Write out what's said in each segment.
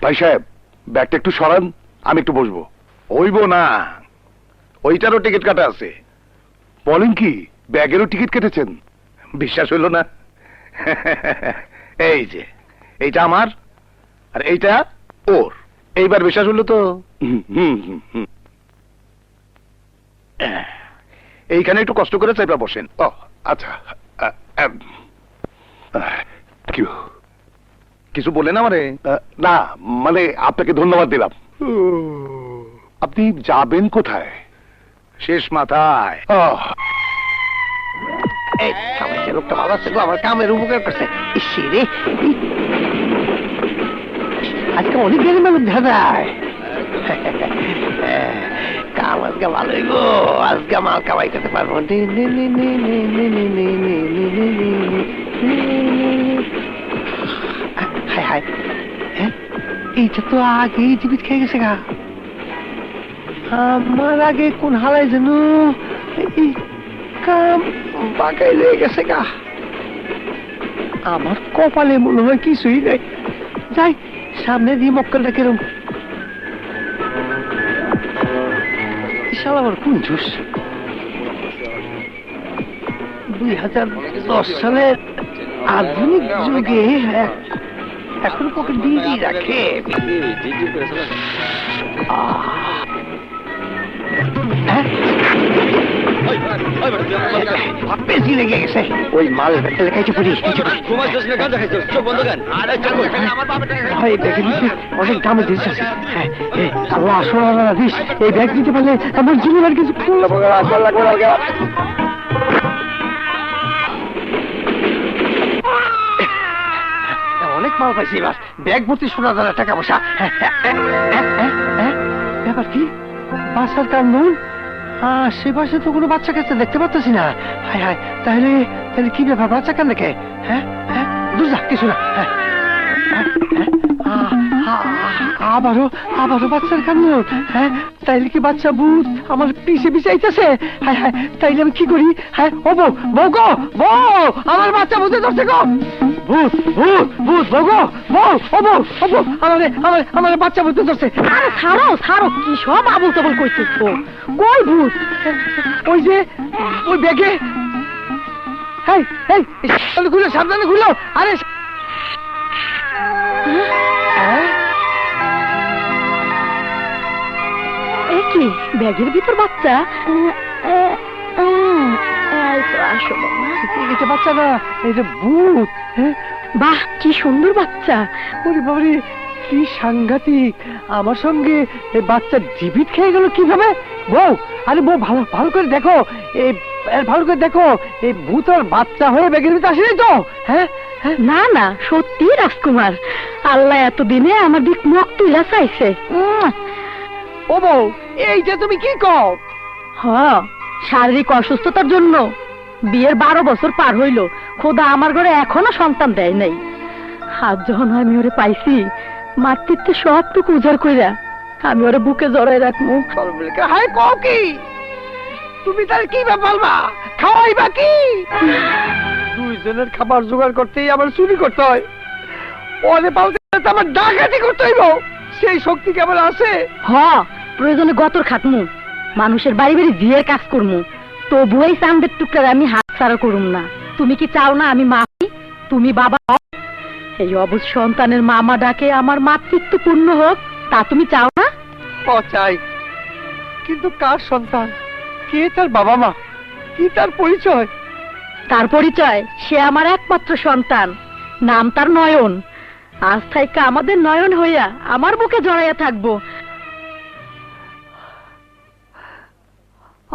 ভাই সাহেব, ব্যাগটা একটু সরান, আমি একটু বসবো। হইব না, ওইটারও টিকিট কাটা আছে। বলেন কি, ব্যাগেরও টিকিট কেটেছেন? বিশ্বাস হইল না? এই যে এইটা আমার, আর এইটা ওর। এইবার বিশ্বাস হইল তো? এইখানে একটু কষ্ট করে চাইবা বসেন। ও আচ্ছা, কিছু বলেন আমারে? না মানে আপনাকে ধন্যবাদ দিলাম। আপনি যাবেন কোথায়? শেষ মাথায়। এই কামাইছে লোকটা ভালো আছে গো, আমার কামের উপকার করছে। ইসি রে, আজকে অনেক দেরি মানুষ দেখা যায়। কাম আজকে ভালোই গো, আজকে মাল কামাই করতে পারবো। হায় হায়, এইটা তো আগেই জীবিত খেয়ে গেছে গা। আমার আগে কোন হালাই যেন এই কাম বাঁকাই লেগে গেছে গা। আমার কপালে মনে হয় কিছুই নেই। যাই সামনে দিয়ে মক্কেলটা কেরম আমার কোন জুস। 2010 সালের আধুনিক যুগে এখন পকেট দিয়ে রাখে। বেশি লেগে গেছে ওই মাল লেখাইছে পড়ি। অনেক দামে দিস। আল্লাহ সোনা দিস, এই ব্যাগ দিতে পারলে আমার জীবন আর কিছু অনেক মাল পাইছি। এবার ব্যাগ ভর্তি সোনা দানা টাকা পয়সা। ব্যাপার কি? বাসার কান্দন? সে পাশে তো কোনো বাচ্চা কাছে দেখতে পাচ্ছি না। হায় হায়, তাহলে তাহলে কি ব্যাপার? বাচ্চা কান দেখে? হ্যাঁ হ্যাঁ, দুর্যা কিছু না। আবারও বাচ্চার কান্দ। হ্যাঁ, তাইলে কি বাচ্চা ভূত আমার পিছে পিছে আইতেছে? হায় হায়, তাইলে আমি কি করি? হ্যাঁ, ও বউ, বউ গো, বউ, আমার বাচ্চা ভূতে ধরছে গো। ভূত ভূত ভূত, বউ গো, বউ, ও বউ, ও বউ, আমার বাচ্চা ভূতে ধরছে। আরে ছাড়ো ছাড়ো, কি সব আবল তাবল কইছিস? কই ভূত? ওই যে ওই ব্যাগে। এই এই খুলো, সাবধানে খুলো। আরে কি ব্যাগের ভিতর বাচ্চা? আসো বাবা, বাচ্চা না, এই যে ভূত। বাহ কি সুন্দর বাচ্চা। ওরে বাবারে, কি সাংঘাতিক! আমার সঙ্গে এই বাচ্চা জীবিত খেয়ে গেল কিভাবে? বউ, আরে বউ, ভালো ভালো করে দেখো, এই ভালো করে দেখো, এই ভূত আর বাচ্চা হয়ে ব্যাগের ভিতরে আসেনি তো? হ্যাঁ, না না, সত্যি রাজকুমার, আল্লাহ এতদিনে আমার দিক মুখ তুইলা চাইছে। ও বউ, এইটা তুমি কি কও? শারীরিক অসুস্থতার জন্য বিয়ের 12 বছর পার হইল, খোদা আমার ঘরে এখনো সন্তান দেয় নাই। আজ যখন আমি ওরে পাইছি, মাতৃত্বে সবটুকু উজাড় কইরা আমি ওরে বুকে জড়াই রাখবো। হায়, কও কি? তুমি তার কি বলবা? খাওয়াইবা কি? দুইজনের খাবার জোগাড় করতেই আমার চুরি করতে হয়, ওরে পালতে আমার ডাকাতি করতে হইব। সেই শক্তি কেমন আছে? প্রয়োজনে গতর খাটমু, মানুষের বাড়ি বাড়ি জিয়ের কাজ করমু, তবু এই চাঁদের টুকরা আমি হাত ছাড়া করুম না। তুমি কি চাও না আমি মা হই, তুমি বাবা হও? এই অবুঝ সন্তানের মামা ডাকে আমার মাতৃত্ব পূর্ণ হোক, তা তুমি চাও না? চাই, কিন্তু কার সন্তান? কে তার বাবা মা? কি তার পরিচয়? তার পরিচয়, সে আমার একমাত্র সন্তান, নাম তার নয়ন। আজ থেকে আমাদের নয়ন হইয়া আমার বুকে জড়াইয়া থাকবো।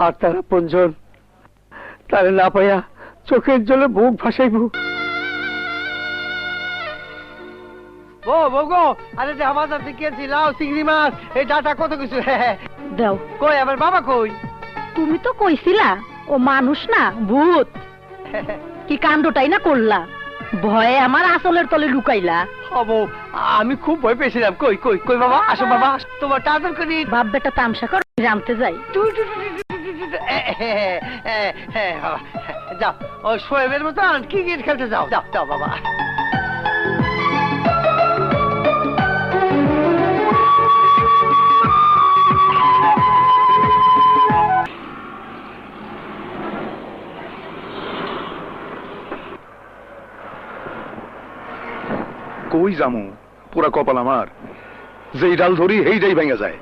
আর তারা পঞ্জন, তারে না পাইয়া চোখের জলে বুক ভাসাইব। আরে যে আমার শিখিয়েছি লাউ, চিংড়ি মাছ, এই ডাটা কত কিছু। দাও। কই আমার বাবা কই? তুমি তো কইছিলা ও মানুষ না ভূত, কি কাণ্ডটাই না করলা, ভয়ে আমার আসলের তলে লুকাইলা। আমি খুব ভয় পেয়েছিলাম। কই কই কই বাবা, আসো বাবা, তোমার টাদর করি। বাপ বেটা তামসা কর, জানতে যাই। যাও, ওই শোয়েবের মতন ক্রিকেট খেলতে যাও, যাও যাও বাবা। কই জামু পুরা কপাল আমার যেই ডাল ধরি হেইটাই ভেঙে যায়